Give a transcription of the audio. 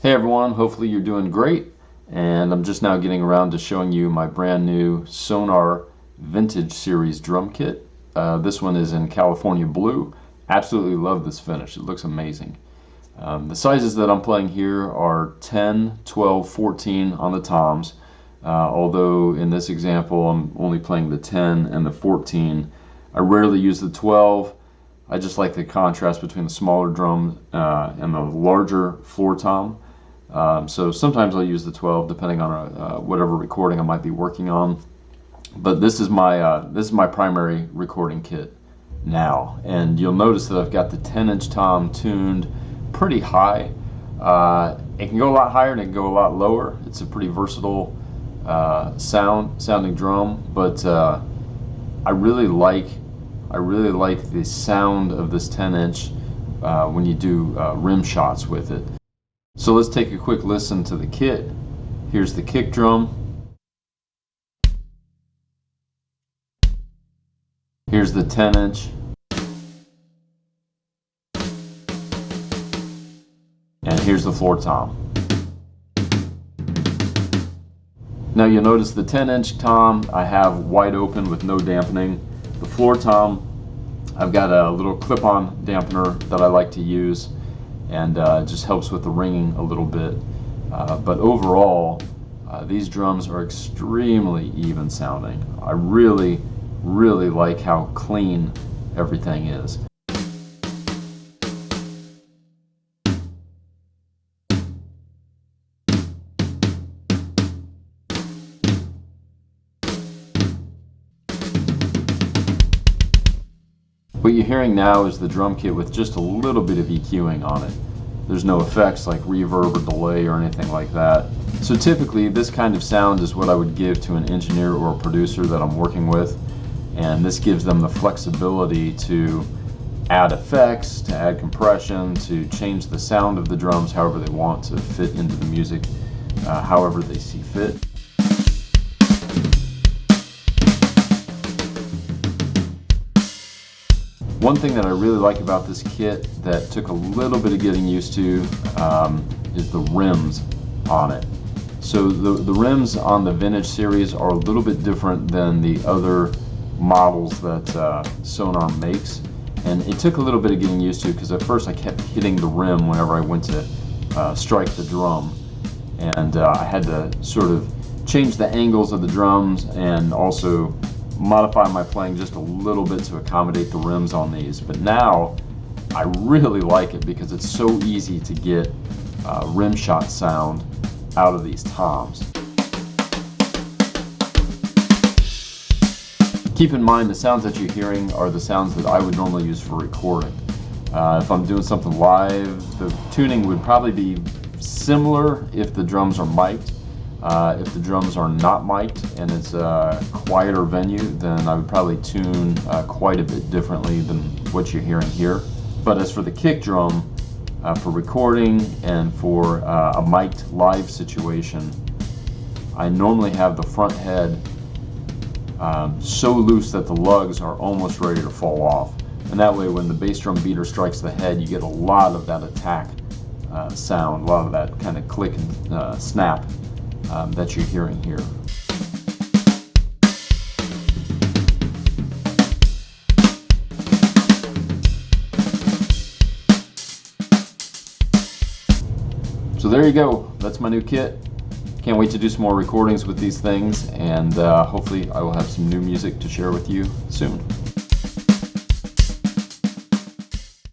Hey everyone, hopefully you're doing great, and I'm just now getting around to showing you my brand new Sonor Vintage Series drum kit. This one is in California Blue. Absolutely love this finish, it looks amazing. The sizes that I'm playing here are 10, 12, 14 on the toms, although in this example I'm only playing the 10 and the 14. I rarely use the 12. I just like the contrast between the smaller drum and the larger floor tom. So sometimes I'll use the 12 depending on whatever recording I might be working on. But this is my primary recording kit now, and you'll notice that I've got the 10-inch tom tuned pretty high. It can go a lot higher and it can go a lot lower. It's a pretty versatile sounding drum, but I really like the sound of this 10-inch when you do rim shots with it. So let's take a quick listen to the kit. Here's the kick drum. Here's the 10-inch. And here's the floor tom. Now you'll notice the 10-inch tom I have wide open with no dampening. The floor tom, I've got a little clip-on dampener that I like to use, and it just helps with the ringing a little bit. But overall, these drums are extremely even sounding. I really like how clean everything is. What you're hearing now is the drum kit with just a little bit of EQing on it. There's no effects like reverb or delay or anything like that. So typically this kind of sound is what I would give to an engineer or a producer that I'm working with, and this gives them the flexibility to add effects, to add compression, to change the sound of the drums however they want to fit into the music, however they see fit. One thing that I really like about this kit that took a little bit of getting used to is the rims on it. So the rims on the Vintage series are a little bit different than the other models that Sonor makes, and it took a little bit of getting used to because at first I kept hitting the rim whenever I went to strike the drum, and I had to sort of change the angles of the drums and also modify my playing just a little bit to accommodate the rims on these. But now I really like it because it's so easy to get rim shot sound out of these toms. Keep in mind the sounds that you're hearing are the sounds that I would normally use for recording. If I'm doing something live, the tuning would probably be similar if the drums are mic'd. If the drums are not mic'd and it's a quieter venue, then I would probably tune quite a bit differently than what you're hearing here. But as for the kick drum, for recording and for a mic'd live situation, I normally have the front head so loose that the lugs are almost ready to fall off. And that way when the bass drum beater strikes the head, you get a lot of that attack sound, a lot of that kind of click and snap that you're hearing here. So there you go, that's my new kit. Can't wait to do some more recordings with these things, and hopefully I will have some new music to share with you soon.